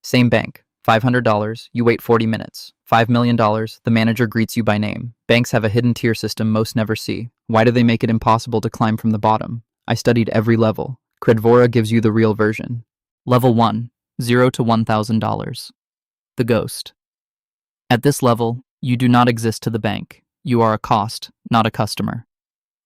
Same bank, $500, you wait 40 minutes. $5 million, the manager greets you by name. Banks have a hidden tier system most never see. Why do they make it impossible to climb from the bottom? I studied every level. Credvora gives you the real version. Level 1, $0 to $1,000. The Ghost. At this level, you do not exist to the bank. You are a cost, not a customer.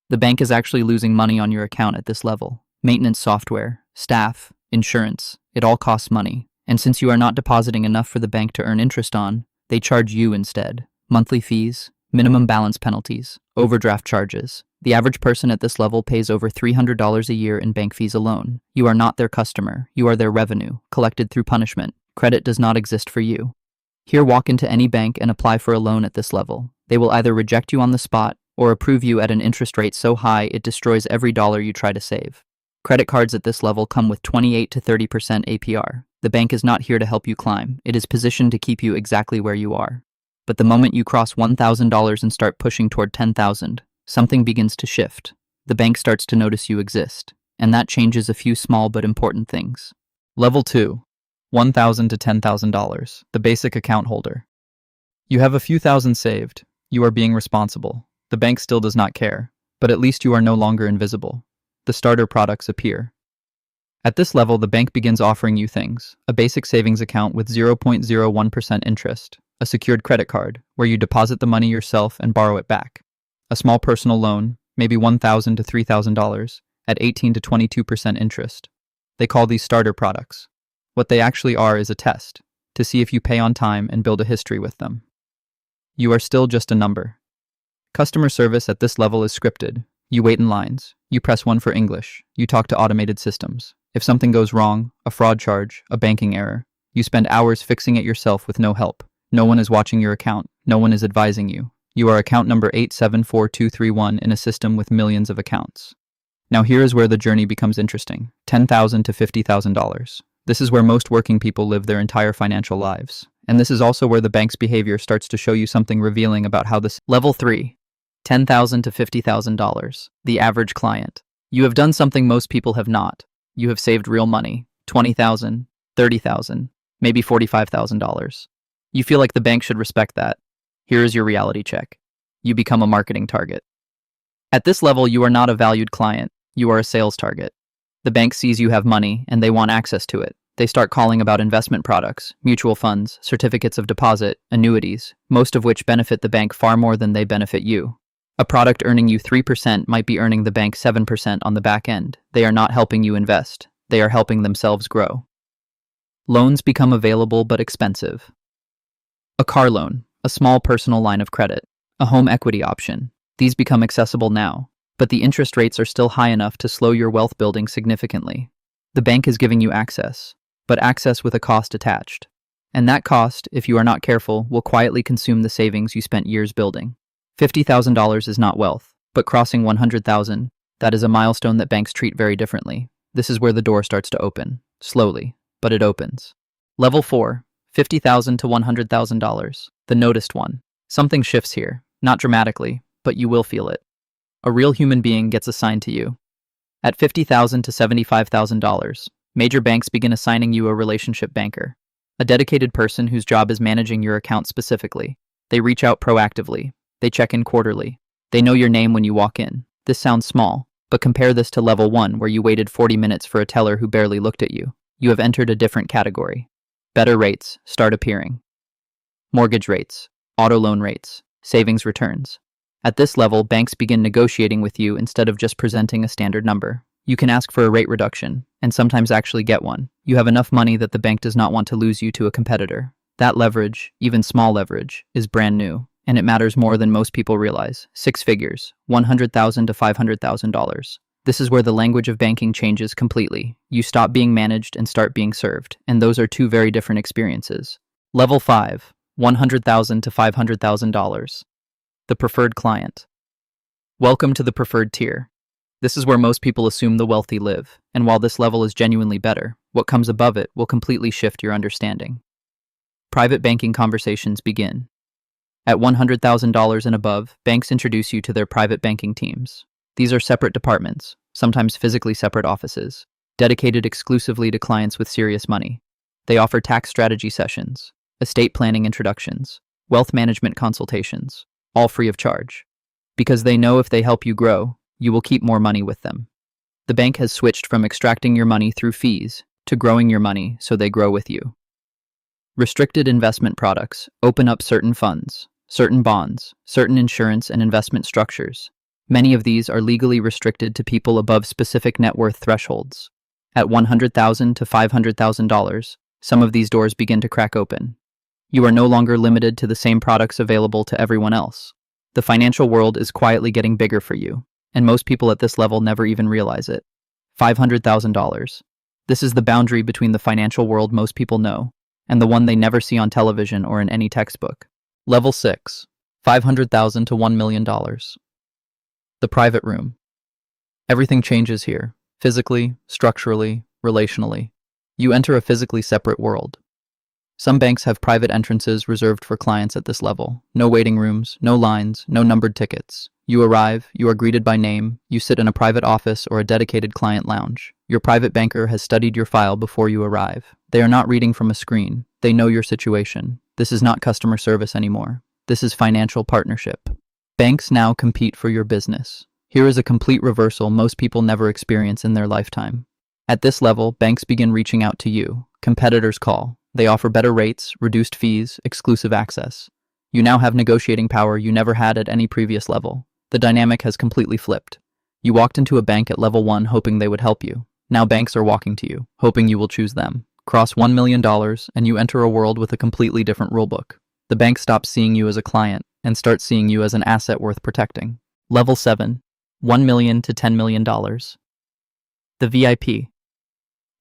The bank is actually losing money on your account at this level. Maintenance software, staff, insurance, it all costs money. And since you are not depositing enough for the bank to earn interest on, they charge you instead. Monthly fees, minimum balance penalties, overdraft charges. The average person at this level pays over $300 a year in bank fees alone. You are not their customer, you are their revenue, collected through punishment. Credit does not exist for you. Here, walk into any bank and apply for a loan at this level. They will either reject you on the spot or approve you at an interest rate so high it destroys every dollar you try to save. Credit cards at this level come with 28 to 30% APR. The bank is not here to help you climb. It is positioned to keep you exactly where you are. But the moment you cross $1,000 and start pushing toward $10,000, something begins to shift. The bank starts to notice you exist, and that changes a few small but important things. Level 2, $1,000 to $10,000, the basic account holder. You have a few thousand saved. You are being responsible. The bank still does not care, but at least you are no longer invisible. The starter products appear. At this level, the bank begins offering you things: a basic savings account with 0.01% interest, a secured credit card, where you deposit the money yourself and borrow it back, a small personal loan, maybe $1,000 to $3,000, at 18 to 22% interest. They call these starter products. What they actually are is a test, to see if you pay on time and build a history with them. You are still just a number. Customer service at this level is scripted. You wait in lines. You press 1 for English. You talk to automated systems. If something goes wrong, a fraud charge, a banking error, you spend hours fixing it yourself with no help. No one is watching your account. No one is advising you. You are account number 874231 in a system with millions of accounts. Now here is where the journey becomes interesting. $10,000 to $50,000. This is where most working people live their entire financial lives. And this is also where the bank's behavior starts to show you something revealing about how this. Level 3. $10,000 to $50,000. The average client. You have done something most people have not. You have saved real money. $20,000, $30,000, maybe $45,000. You feel like the bank should respect that. Here is your reality check. You become a marketing target. At this level, you are not a valued client. You are a sales target. The bank sees you have money and they want access to it. They start calling about investment products, mutual funds, certificates of deposit, annuities, most of which benefit the bank far more than they benefit you. A product earning you 3% might be earning the bank 7% on the back end. They are not helping you invest. They are helping themselves grow. Loans become available but expensive. A car loan, a small personal line of credit, a home equity option. These become accessible now, but the interest rates are still high enough to slow your wealth building significantly. The bank is giving you access, but access with a cost attached. And that cost, if you are not careful, will quietly consume the savings you spent years building. $50,000 is not wealth, but crossing $100,000, that is a milestone that banks treat very differently. This is where the door starts to open, slowly, but it opens. Level 4, $50,000 to $100,000, the noticed one. Something shifts here, not dramatically, but you will feel it. A real human being gets assigned to you. At $50,000 to $75,000, major banks begin assigning you a relationship banker, a dedicated person whose job is managing your account specifically. They reach out proactively. They check in quarterly. They know your name when you walk in. This sounds small, but compare this to level 1 where you waited 40 minutes for a teller who barely looked at you. You have entered a different category. Better rates start appearing. Mortgage rates, auto loan rates, savings returns. At this level, banks begin negotiating with you instead of just presenting a standard number. You can ask for a rate reduction, and sometimes actually get one. You have enough money that the bank does not want to lose you to a competitor. That leverage, even small leverage, is brand new. And it matters more than most people realize. 6 figures, $100,000 to $500,000. This is where the language of banking changes completely. You stop being managed and start being served, and those are two very different experiences. Level 5, $100,000 to $500,000. The preferred client. Welcome to the preferred tier. This is where most people assume the wealthy live, and while this level is genuinely better, what comes above it will completely shift your understanding. Private banking conversations begin. At $100,000 and above, banks introduce you to their private banking teams. These are separate departments, sometimes physically separate offices, dedicated exclusively to clients with serious money. They offer tax strategy sessions, estate planning introductions, wealth management consultations, all free of charge. Because they know if they help you grow, you will keep more money with them. The bank has switched from extracting your money through fees to growing your money so they grow with you. Restricted investment products open up certain funds, certain bonds, certain insurance and investment structures. Many of these are legally restricted to people above specific net worth thresholds. At $100,000 to $500,000, some of these doors begin to crack open. You are no longer limited to the same products available to everyone else. The financial world is quietly getting bigger for you, and most people at this level never even realize it. $500,000. This is the boundary between the financial world most people know and the one they never see on television or in any textbook. Level 6. $500,000 to $1 million. The private room. Everything changes here, physically, structurally, relationally. You enter a physically separate world. Some banks have private entrances reserved for clients at this level. No waiting rooms, no lines, no numbered tickets. You arrive, you are greeted by name, you sit in a private office or a dedicated client lounge. Your private banker has studied your file before you arrive. They are not reading from a screen. They know your situation. This is not customer service anymore. This is financial partnership. Banks now compete for your business. Here is a complete reversal most people never experience in their lifetime. At this level, banks begin reaching out to you. Competitors call. They offer better rates, reduced fees, exclusive access. You now have negotiating power you never had at any previous level. The dynamic has completely flipped. You walked into a bank at level 1 hoping they would help you. Now banks are walking to you, hoping you will choose them. Cross $1 million and you enter a world with a completely different rulebook. The bank stops seeing you as a client and starts seeing you as an asset worth protecting. Level 7. $1 million to $10 million. The VIP.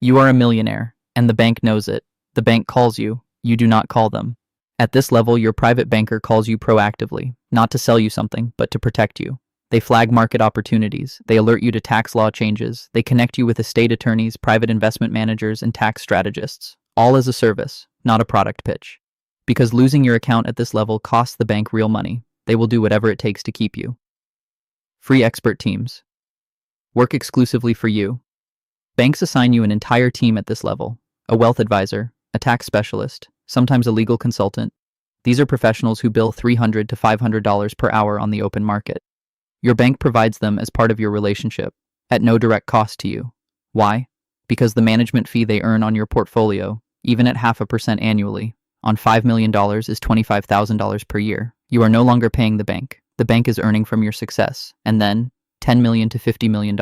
You are a millionaire, and the bank knows it. The bank calls you, you do not call them. At this level, your private banker calls you proactively, not to sell you something, but to protect you. They flag market opportunities, they alert you to tax law changes, they connect you with estate attorneys, private investment managers, and tax strategists, all as a service, not a product pitch. Because losing your account at this level costs the bank real money, they will do whatever it takes to keep you. Free expert teams. Work exclusively for you. Banks assign you an entire team at this level, a wealth advisor, a tax specialist, sometimes a legal consultant. These are professionals who bill $300 to $500 per hour on the open market. Your bank provides them as part of your relationship, at no direct cost to you. Why? Because the management fee they earn on your portfolio, even at 0.5% annually, on $5 million is $25,000 per year. You are no longer paying the bank. The bank is earning from your success, and then $10 million to $50 million.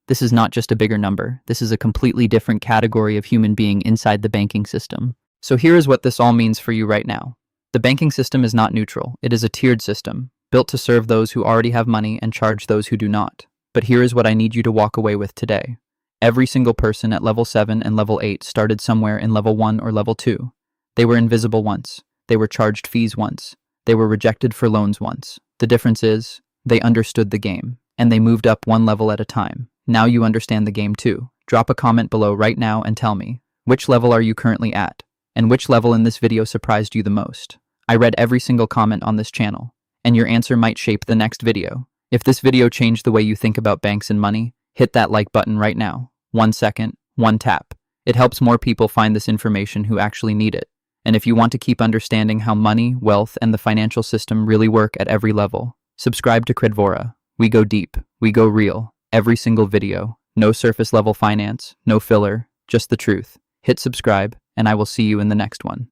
This is not just a bigger number. This is a completely different category of human being inside the banking system. So here is what this all means for you right now. The banking system is not neutral. It is a tiered system, built to serve those who already have money and charge those who do not. But here is what I need you to walk away with today. Every single person at level 7 and level 8 started somewhere in level 1 or level 2. They were invisible once. They were charged fees once. They were rejected for loans once. The difference is, they understood the game, and they moved up one level at a time. Now you understand the game too. Drop a comment below right now and tell me, which level are you currently at? And which level in this video surprised you the most? I read every single comment on this channel, and your answer might shape the next video. If this video changed the way you think about banks and money, hit that like button right now. 1 second, 1 tap. It helps more people find this information who actually need it. And if you want to keep understanding how money, wealth, and the financial system really work at every level, subscribe to Credvora. We go deep, we go real. Every single video. No surface level finance, no filler, just the truth. Hit subscribe, and I will see you in the next one.